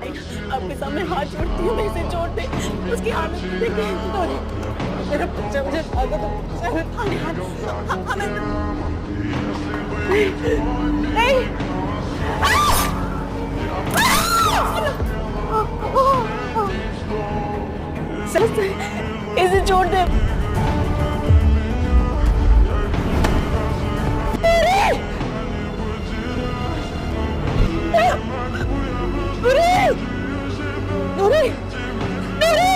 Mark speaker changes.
Speaker 1: आपके सामने हाथ जोड़ती हूँ, मैं इसे छोड़ दे। उसकी हालत देखिए। सॉरी, मेरा बच्चा मुझे भागा तो हमें नहीं। इसे छोड़ दे। नूरी, नूरी, नूरी, नूरी।